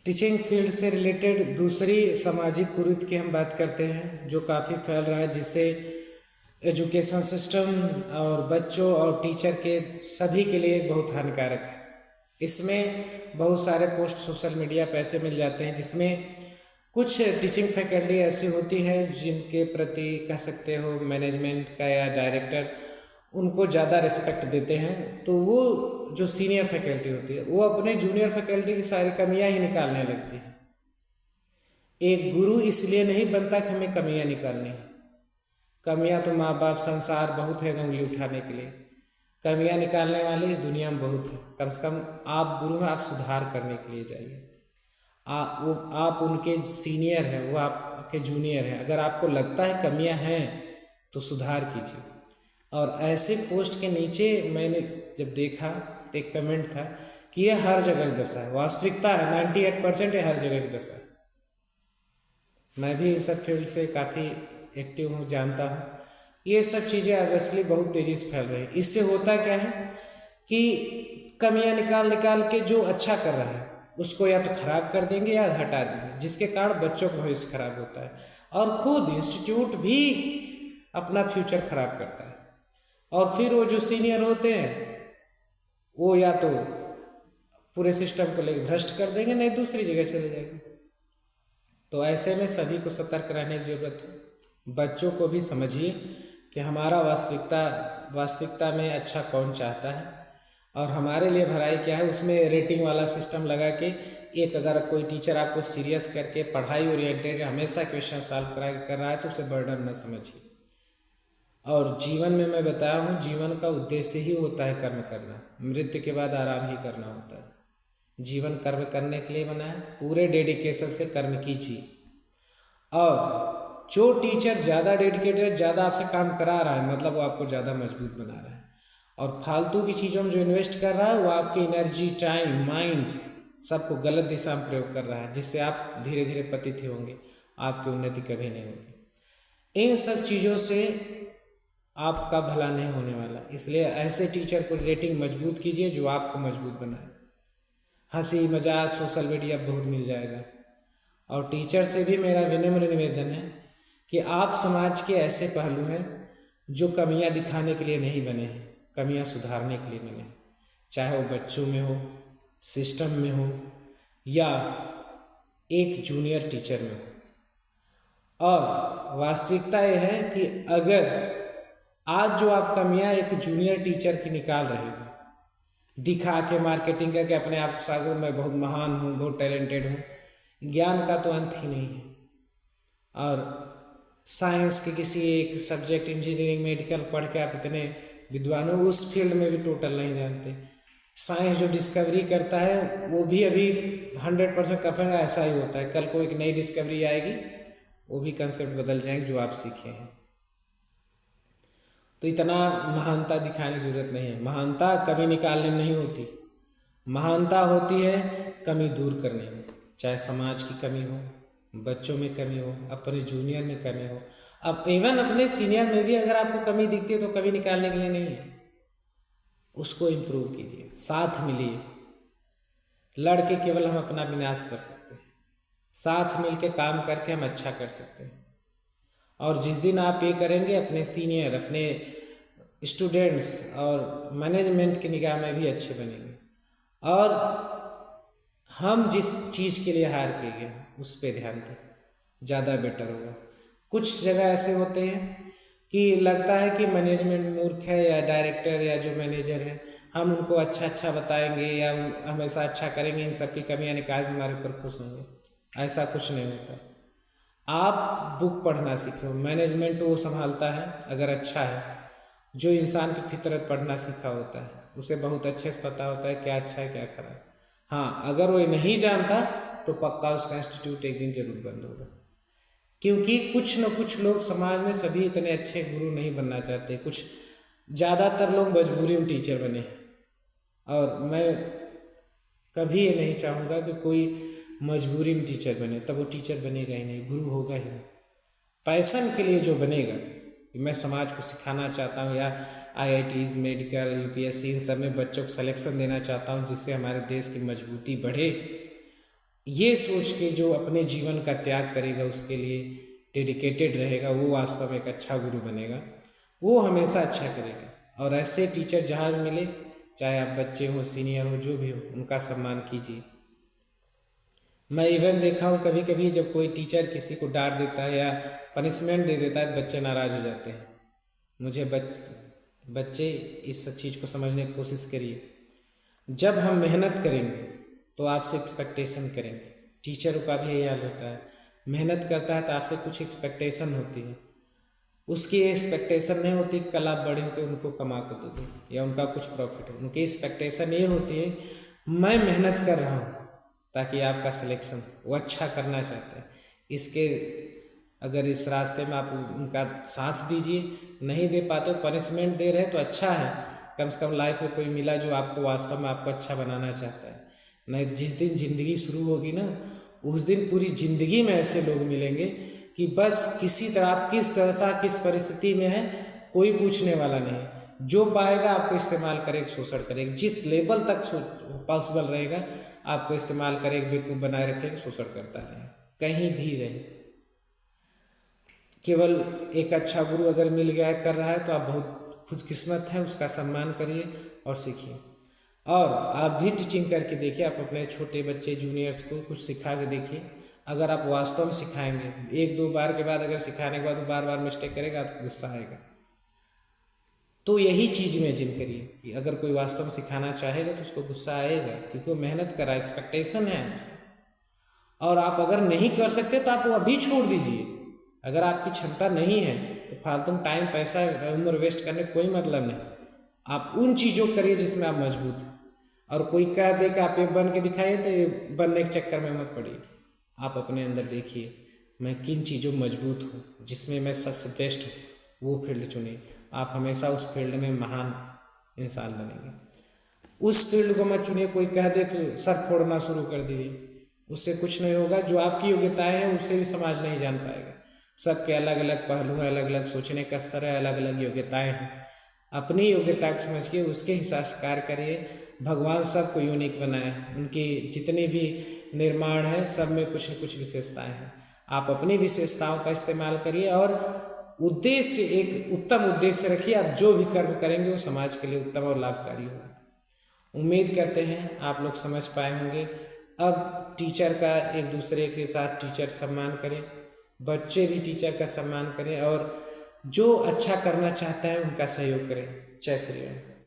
Teaching field से related दूसरी सामाजिक कुरीति की हम बात करते हैं जो काफ़ी फैल रहा है, जिससे एजुकेशन सिस्टम और बच्चों और टीचर के सभी के लिए बहुत हानिकारक है। इसमें बहुत सारे पोस्ट सोशल मीडिया पे ऐसे मिल जाते हैं जिसमें कुछ टीचिंग फैकल्टी ऐसी होती है जिनके प्रति कह सकते हो मैनेजमेंट का या डायरेक्टर उनको ज़्यादा रिस्पेक्ट देते हैं, तो वो जो सीनियर फैकल्टी होती है वो अपने जूनियर फैकल्टी की सारी कमियां ही निकालने लगती है। एक गुरु इसलिए नहीं बनता कि हमें कमियां निकालनी है। कमियां तो माँ बाप संसार बहुत है उंगली उठाने के लिए, कमियां निकालने वाले इस दुनिया में बहुत है। कम से कम आप गुरु में आप सुधार करने के लिए जाइए। आप उनके सीनियर हैं, वो आपके जूनियर हैं। अगर आपको लगता है कमियां हैं तो सुधार कीजिए। और ऐसे पोस्ट के नीचे मैंने जब देखा तो एक कमेंट था कि ये हर जगह की दशा है, वास्तविकता है 98% है, हर जगह की दशा है। मैं भी इस सब फील्ड से काफ़ी एक्टिव हूँ, जानता हूँ। ये सब चीज़ें ऑब्वियसली बहुत तेज़ी से फैल रही है। इससे होता क्या है कि कमियां निकाल निकाल के जो अच्छा कर रहा है उसको या तो खराब कर देंगे या हटा देंगे, जिसके कारण बच्चों का भविष्य खराब होता है और खुद इंस्टीट्यूट भी अपना फ्यूचर खराब करता है। और फिर वो जो सीनियर होते हैं वो या तो पूरे सिस्टम को लेकर भ्रष्ट कर देंगे, नहीं दूसरी जगह चले जाएंगे। तो ऐसे में सभी को सतर्क रहने की जरूरत है। बच्चों को भी समझिए कि हमारा वास्तविकता में अच्छा कौन चाहता है और हमारे लिए भलाई क्या है। उसमें रेटिंग वाला सिस्टम लगा के एक अगर कोई टीचर आपको सीरियस करके पढ़ाई ओरिएंटेड हमेशा क्वेश्चन सॉल्व कर रहा है तो उसे बर्डन न समझिए। और जीवन में मैं बताया हूँ, जीवन का उद्देश्य ही होता है कर्म करना, मृत्यु के बाद आराम ही करना होता है। जीवन कर्म करने के लिए बना है, पूरे डेडिकेशन से कर्म कीजिए। और जो टीचर ज़्यादा डेडिकेटेड, ज़्यादा आपसे काम करा रहा है, मतलब वो आपको ज़्यादा मजबूत बना रहा है। और फालतू की चीज़ों में जो इन्वेस्ट कर रहा है वो आपकी एनर्जी, टाइम, माइंड सबको गलत दिशा में प्रयोग कर रहा है, जिससे आप धीरे धीरे पतित ही होंगे, आपकी उन्नति कभी नहीं होगी। इन सब चीज़ों से आपका भला नहीं होने वाला। इसलिए ऐसे टीचर को रेटिंग मजबूत कीजिए जो आपको मजबूत बनाए। हंसी मजाक सोशल मीडिया बहुत मिल जाएगा। और टीचर से भी मेरा विनम्र निवेदन है कि आप समाज के ऐसे पहलू हैं जो कमियां दिखाने के लिए नहीं बने हैं, कमियां सुधारने के लिए बने हैं। चाहे वो बच्चों में हो, सिस्टम में हो या एक जूनियर टीचर में हो। और वास्तविकता यह है कि अगर आज जो आप कमियां एक जूनियर टीचर की निकाल रहे हो, दिखा के मार्केटिंग करके अपने आप को सागर मैं बहुत महान हूँ, बहुत टैलेंटेड हूँ, ज्ञान का तो अंत ही नहीं है। और साइंस के किसी एक सब्जेक्ट, इंजीनियरिंग, मेडिकल पढ़ के आप इतने विद्वान हो, उस फील्ड में भी टोटल नहीं जानते। साइंस जो डिस्कवरी करता है वो भी अभी 100% कफेगा ऐसा ही होता है। कल को एक नई डिस्कवरी आएगी, वो भी कंसेप्ट बदल जाएंगे जो आप सीखे हैं। तो इतना महानता दिखाने की जरूरत नहीं है। महानता कमी निकालने में नहीं होती, महानता होती है कमी दूर करने में। चाहे समाज की कमी हो, बच्चों में कमी हो, अपने जूनियर में कमी हो, अब इवन अपने सीनियर में भी अगर आपको कमी दिखती है तो कमी निकालने के लिए नहीं है, उसको इम्प्रूव कीजिए, साथ मिलिए। लड़के केवल हम अपना विनाश कर सकते हैं, साथ मिलके काम करके हम अच्छा कर सकते हैं। और जिस दिन आप ये करेंगे, अपने सीनियर, अपने स्टूडेंट्स और मैनेजमेंट की निगाह में भी अच्छे बनेंगे। और हम जिस चीज़ के लिए हायर किए गए उस पर ध्यान दें, ज़्यादा बेटर होगा। कुछ जगह ऐसे होते हैं कि लगता है कि मैनेजमेंट मूर्ख है या डायरेक्टर या जो मैनेजर है, हम उनको अच्छा बताएंगे या हमेशा अच्छा करेंगे, इन सब की कमियाँ निकाल के हमारे ऊपर खुश होंगे। ऐसा कुछ नहीं होता। आप बुक पढ़ना सीखो, मैनेजमेंट वो संभालता है अगर अच्छा है। जो इंसान की फितरत पढ़ना सीखा होता है उसे बहुत अच्छे से पता होता है क्या अच्छा है क्या खराब। हाँ, अगर वो नहीं जानता तो पक्का उसका इंस्टीट्यूट एक दिन जरूर बंद होगा। क्योंकि कुछ न कुछ लोग समाज में, सभी इतने अच्छे गुरु नहीं बनना चाहते, कुछ ज़्यादातर लोग मजबूरी में टीचर बने। और मैं कभी ये नहीं चाहूँगा कि कोई मजबूरी में टीचर बने, तब वो टीचर बनेगा ही नहीं, गुरु होगा ही नहीं। पैशन के लिए जो बनेगा, मैं समाज को सिखाना चाहता हूँ, या IITs, मेडिकल, UPSC, इन सब में बच्चों को सिलेक्शन देना चाहता हूँ जिससे हमारे देश की मजबूती बढ़े। ये सोच के जो अपने जीवन का त्याग करेगा, उसके लिए डेडिकेटेड रहेगा, वो वास्तव में एक अच्छा गुरु बनेगा, वो हमेशा अच्छा करेगा। और ऐसे टीचर जहाँ भी मिले, चाहे आप बच्चे हो, सीनियर हो, जो भी हो, उनका सम्मान कीजिए। मैं इवन देखा हूँ कभी कभी जब कोई टीचर किसी को डांट देता है या पनिशमेंट दे देता है, बच्चे नाराज़ हो जाते हैं। मुझे बच्चे इस चीज़ को समझने की कोशिश करिए। जब हम मेहनत करेंगे तो आपसे एक्सपेक्टेशन करेंगे। टीचरों का भी यही हाल होता है, मेहनत करता है तो आपसे कुछ एक्सपेक्टेशन होती है। उसकी एक्सपेक्टेशन नहीं होती कि कल आप बड़े होकर उनको कमा कर दोगे या उनका कुछ प्रॉफिट हो। उनकी एक्सपेक्टेशन ये होती है, मैं मेहनत कर रहा हूँ ताकि आपका सिलेक्शन, वो अच्छा करना चाहते हैं। इसके अगर इस रास्ते में आप उनका साथ दीजिए, नहीं दे पाते, पनिशमेंट दे रहे तो अच्छा है, कम से कम लाइफ में कोई मिला जो आपको वास्तव में आपको अच्छा बनाना चाहता है। नहीं तो जिस दिन ज़िंदगी शुरू होगी ना, उस दिन पूरी ज़िंदगी में ऐसे लोग मिलेंगे कि बस किसी तरह आप किस तरह से किस परिस्थिति में है कोई पूछने वाला नहीं। जो पाएगा आपको इस्तेमाल करेगा, शोषण करेगा। जिस लेवल तक पॉसिबल रहेगा आपको इस्तेमाल करेगा, बेवकूफ़ बनाए रखेगा, शोषण करता रहेगा, कहीं भी रहे। केवल एक अच्छा गुरु अगर मिल गया है, कर रहा है, तो आप बहुत खुशकिस्मत हैं, उसका सम्मान करिए और सीखिए। और आप भी टीचिंग करके देखिए, आप अपने छोटे बच्चे जूनियर्स को कुछ सिखा के देखिए। अगर आप वास्तव में सिखाएंगे, एक दो बार के बाद अगर सिखाने के बाद बार बार मिस्टेक करेगा तो गुस्सा आएगा। तो यही चीज़ इमेजिन करिए कि अगर कोई वास्तव में सिखाना चाहेगा तो उसको गुस्सा आएगा, क्योंकि वो मेहनत कर रहा है, एक्सपेक्टेशन है हमसे। और आप अगर नहीं कर सकते तो आप वो अभी छोड़ दीजिए। अगर आपकी क्षमता नहीं है तो फालतू टाइम, पैसा, उम्र वेस्ट करने कोई मतलब नहीं। आप उन चीज़ों को करिए जिसमें आप मजबूत हैं। और कोई कह दे कि आप ये बन के दिखाइए तो ये बनने के चक्कर में मत पड़िए। आप अपने अंदर देखिए, मैं किन चीज़ों में मजबूत हूँ, जिसमें मैं सबसे बेस्ट हूँ, वो फील्ड चुनिए। आप हमेशा उस फील्ड में महान इंसान बनेंगे। उस फील्ड को मत चुनिए, कोई कह दे तो सर फोड़ना शुरू कर दीजिए, उससे कुछ नहीं होगा। जो आपकी योग्यताएं हैं उसे भी समाज नहीं जान पाएगा। सबके अलग अलग पहलू हैं, अलग अलग सोचने का स्तर है, अलग अलग योग्यताएं हैं। अपनी योग्यता को समझ के उसके हिसाब से कार्य करिए। भगवान सबको यूनिक बनाए, उनकी जितने भी निर्माण है सब में कुछ न कुछ विशेषताएं हैं। आप अपनी विशेषताओं का इस्तेमाल करिए और उद्देश्य, एक उत्तम उद्देश्य रखिए। आप जो भी कर्म करेंगे वो समाज के लिए उत्तम और लाभकारी होगा। उम्मीद करते हैं आप लोग समझ पाए होंगे। अब टीचर का एक दूसरे के साथ टीचर सम्मान करें, बच्चे भी टीचर का सम्मान करें और जो अच्छा करना चाहता है उनका सहयोग करें। जय श्री राम।